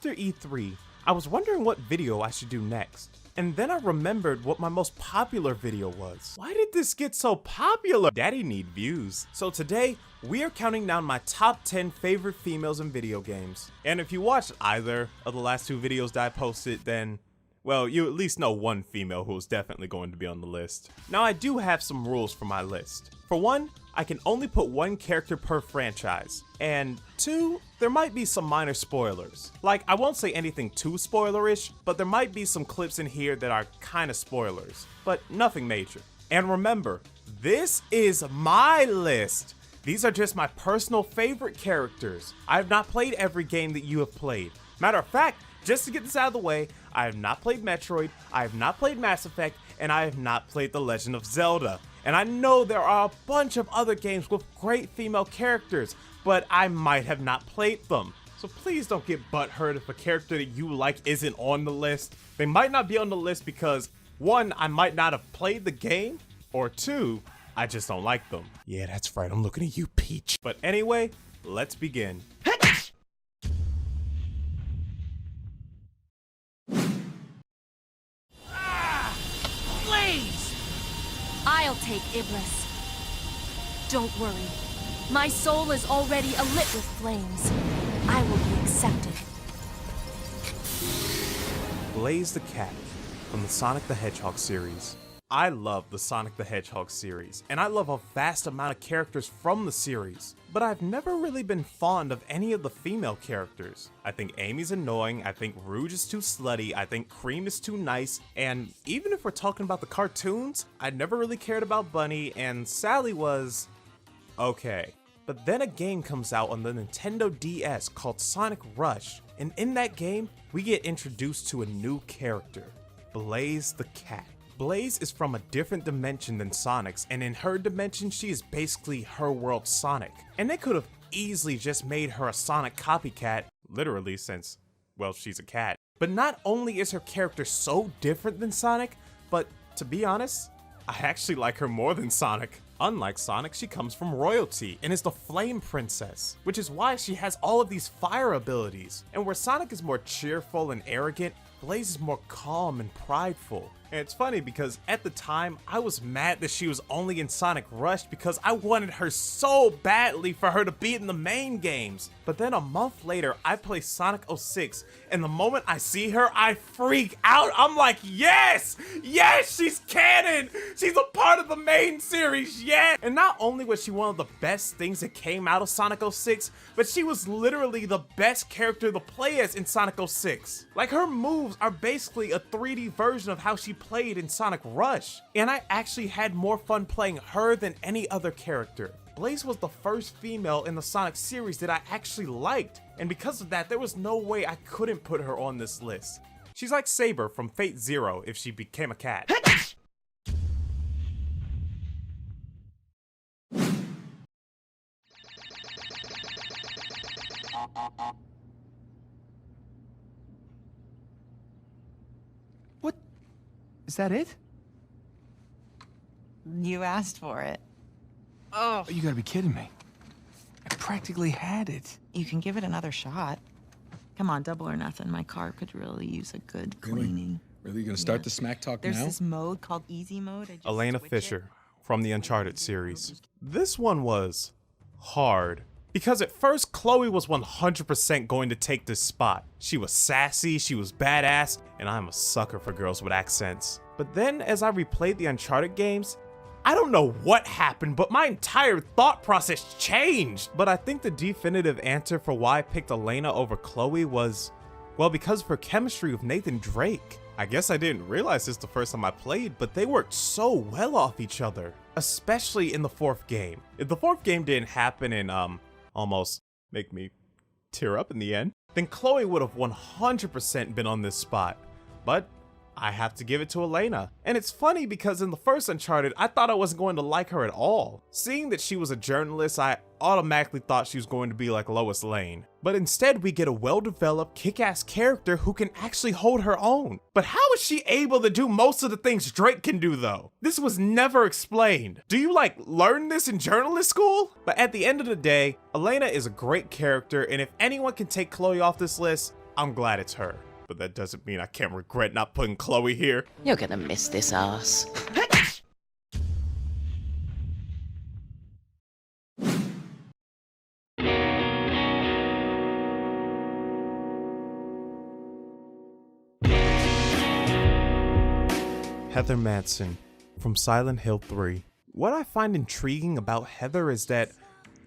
after E3, I was wondering what video I should do next. And then I remembered what my most popular video was. Why did this get so popular? Daddy need views. So today, we are counting down my top 10 favorite females in video games. And if you watched either of the last two videos that I posted, then, well, you at least know one female who is definitely going to be on the list. Now I do have some rules for my list. For one, I can only put one character per franchise. And two, there might be some minor spoilers. Like, I won't say anything too spoilerish, but there might be some clips in here that are kinda spoilers, but nothing major. And remember, this is my list. These are just my personal favorite characters. I have not played every game that you have played. Matter of fact, just to get this out of the way, I have not played Metroid, I have not played Mass Effect, and I have not played The Legend of Zelda. And I know there are a bunch of other games with great female characters, but I might have not played them. So please don't get butthurt if a character that you like isn't on the list. They might not be on the list because, one, I might not have played the game, or two, I just don't like them. Yeah, that's right, I'm looking at you, Peach. But anyway, let's begin. I'll take Iblis. Don't worry. My soul is already alit with flames. I will be accepted. Blaze the Cat from the Sonic the Hedgehog series. I love the Sonic the Hedgehog series, and I love a vast amount of characters from the series, but I've never really been fond of any of the female characters. I think Amy's annoying, I think Rouge is too slutty, I think Cream is too nice, and even if we're talking about the cartoons, I never really cared about Bunny, and Sally was okay. But then a game comes out on the Nintendo DS called Sonic Rush, and in that game, we get introduced to a new character, Blaze the Cat. Blaze is from a different dimension than Sonic's, and in her dimension, she is basically her world Sonic. And they could have easily just made her a Sonic copycat, literally since, well, she's a cat. But not only is her character so different than Sonic, but to be honest, I actually like her more than Sonic. Unlike Sonic, she comes from royalty and is the Flame Princess, which is why she has all of these fire abilities. And where Sonic is more cheerful and arrogant, Blaze is more calm and prideful. And it's funny because at the time, I was mad that she was only in Sonic Rush because I wanted her so badly for her to be in the main games. But then a month later, I play Sonic 06, and the moment I see her, I freak out. I'm like, yes! Yes, she's canon! She's a part of the main series, yes! And not only was she one of the best things that came out of Sonic 06, but she was literally the best character to play as in Sonic 06. Like, her moves are basically a 3D version of how she played in Sonic Rush, and I actually had more fun playing her than any other character. Blaze was the first female in the Sonic series that I actually liked, and because of that, there was no way I couldn't put her on this list. She's like Saber from Fate Zero if she became a cat. What? Is that it? You asked for it. Oh, you gotta be kidding me. I practically had it. You can give it another shot. Come on, double or nothing. My car could really use a good cleaning. Really? You gonna start the smack talk There's now? this mode called easy mode. I just ELENA switch Fisher from the Uncharted series. This one was hard. Because at first, Chloe was 100% going to take this spot. She was sassy, she was badass, and I'm a sucker for girls with accents. But then, as I replayed the Uncharted games, I don't know what happened, but my entire thought process changed. But I think the definitive answer for why I picked ELENA over Chloe was, well, because of her chemistry with Nathan Drake. I guess I didn't realize this the first time I played, but they worked so well off each other, especially in the fourth game. If the fourth game didn't happen and almost make me tear up in the end, then Chloe would have 100% been on this spot. But I have to give it to ELENA. And it's funny because in the first Uncharted, I thought I wasn't going to like her at all. Seeing that she was a journalist, I automatically thought she was going to be like Lois Lane. But instead, we get a well-developed, kick-ass character who can actually hold her own. But how is she able to do most of the things Drake can do though? This was never explained. Do you like learn this in journalist school? But at the end of the day, ELENA is a great character, and if anyone can take Chloe off this list, I'm glad it's her, but that doesn't mean I can't regret not putting Chloe here. You're gonna miss this ass. Heather Manson from Silent Hill 3. What I find intriguing about Heather is that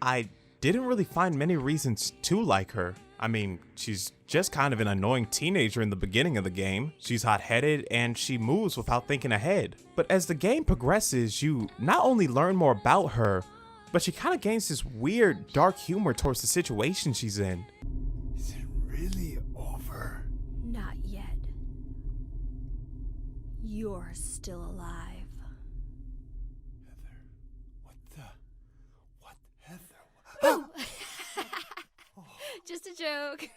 I didn't really find many reasons to like her. I mean, she's just kind of an annoying teenager in the beginning of the game. She's hot-headed and she moves without thinking ahead. But as the game progresses, you not only learn more about her, but she kind of gains this weird, dark humor towards the situation she's in. Is it really over? Not yet. You're still alive. Heather. Just a joke.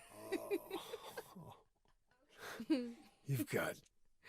You've got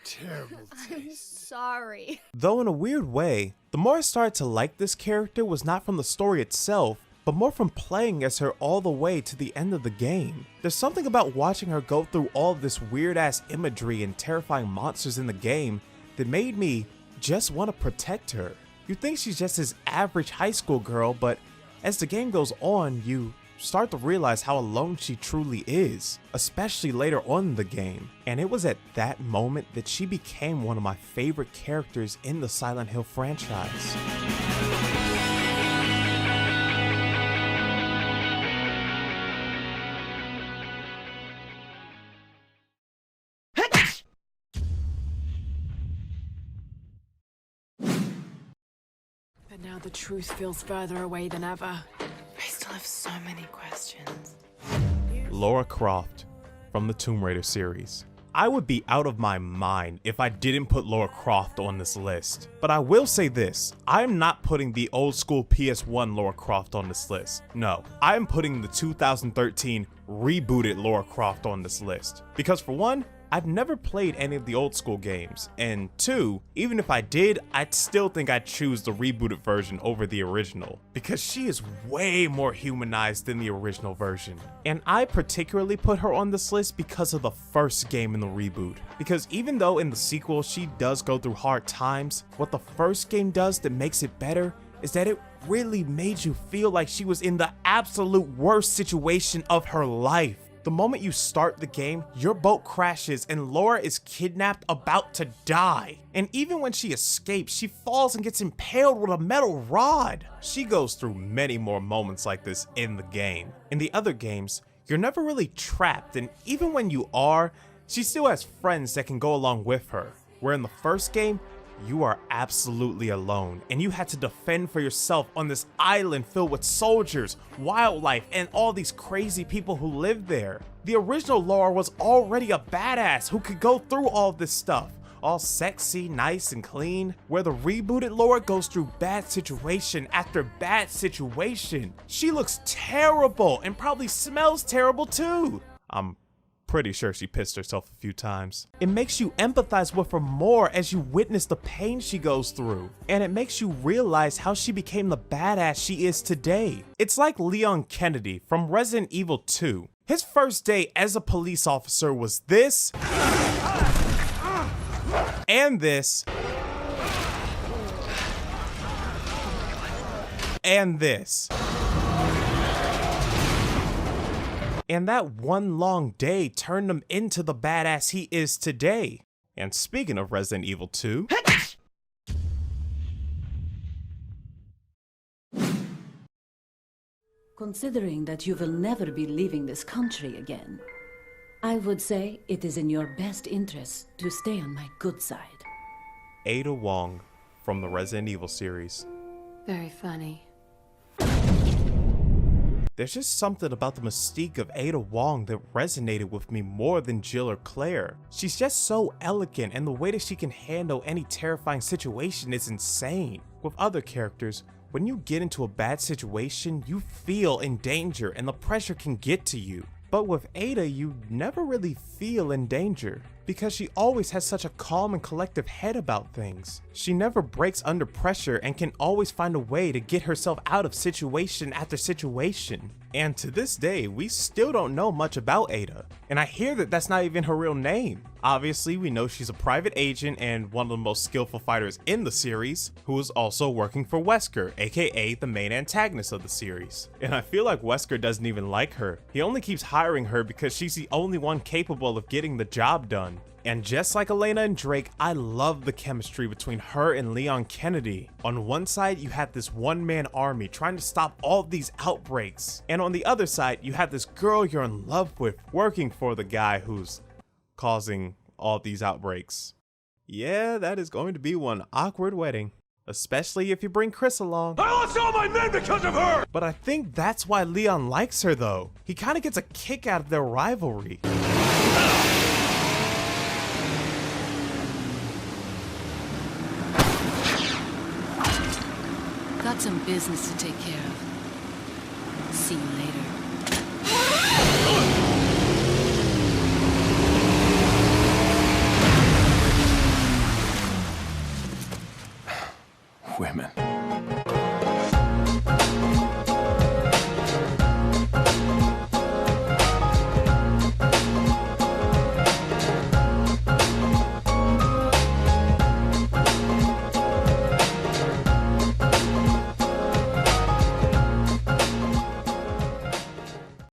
terrible taste. Sorry. Though in a weird way, the more I started to like this character was not from the story itself, but more from playing as her all the way to the end of the game. There's something about watching her go through all of this weird ass imagery and terrifying monsters in the game that made me just want to protect her. You'd think she's just this average high school girl, but as the game goes on, you start to realize how alone she truly is, especially later on in the game. And it was at that moment that she became one of my favorite characters in the Silent Hill franchise. But now the truth feels further away than ever. I still have so many questions. Lara Croft from the Tomb Raider series. I would be out of my mind if I didn't put Lara Croft on this list. But I will say this, I'm not putting the old school PS1 Lara Croft on this list. No, I'm putting the 2013 rebooted Lara Croft on this list. Because for one, I've never played any of the old school games, and two, even if I did, I'd still think I'd choose the rebooted version over the original, because she is way more humanized than the original version. And I particularly put her on this list because of the first game in the reboot, because even though in the sequel she does go through hard times, what the first game does that makes it better is that it really made you feel like she was in the absolute worst situation of her life. The moment you start the game, your boat crashes and Lara is kidnapped, about to die. And even when she escapes, she falls and gets impaled with a metal rod. She goes through many more moments like this in the game. In the other games, you're never really trapped, and even when you are, she still has friends that can go along with her. Where in the first game, you are absolutely alone, and you had to defend for yourself on this island filled with soldiers, wildlife, and all these crazy people who live there. The original Lara was already a badass who could go through all this stuff, all sexy, nice, and clean, where the rebooted Lara goes through bad situation after bad situation. She looks terrible and probably smells terrible too. I'm pretty sure she pissed herself a few times. It makes you empathize with her more as you witness the pain she goes through, and it makes you realize how she became the badass she is today. It's like Leon Kennedy from Resident Evil 2. His first day as a police officer was this, and this, and this. And that one long day turned him into the badass he is today. And speaking of Resident Evil 2, Considering that you will never be leaving this country again, I would say it is in your best interest to stay on my good side. Ada Wong from the Resident Evil series. Very funny. There's just something about the mystique of Ada Wong that resonated with me more than Jill or Claire. She's just so elegant, and the way that she can handle any terrifying situation is insane. With other characters, when you get into a bad situation, you feel in danger and the pressure can get to you. But with Ada, you never really feel in danger. because she always has such a calm and collective head about things. She never breaks under pressure and can always find a way to get herself out of situation after situation. And to this day, we still don't know much about Ada. And I hear that that's not even her real name. Obviously, we know she's a private agent and one of the most skillful fighters in the series, who is also working for Wesker, aka the main antagonist of the series. And I feel like Wesker doesn't even like her. He only keeps hiring her because she's the only one capable of getting the job done. And just like Elena and Drake, I love the chemistry between her and Leon Kennedy. On one side, you have this one-man army trying to stop all these outbreaks. And on the other side, you have this girl you're in love with working for the guy who's causing all these outbreaks. Yeah, that is going to be one awkward wedding. Especially if you bring Chris along. I lost all my men because of her! But I think that's why Leon likes her though. He kind of gets a kick out of their rivalry. Got some business to take care of. See you later. Women.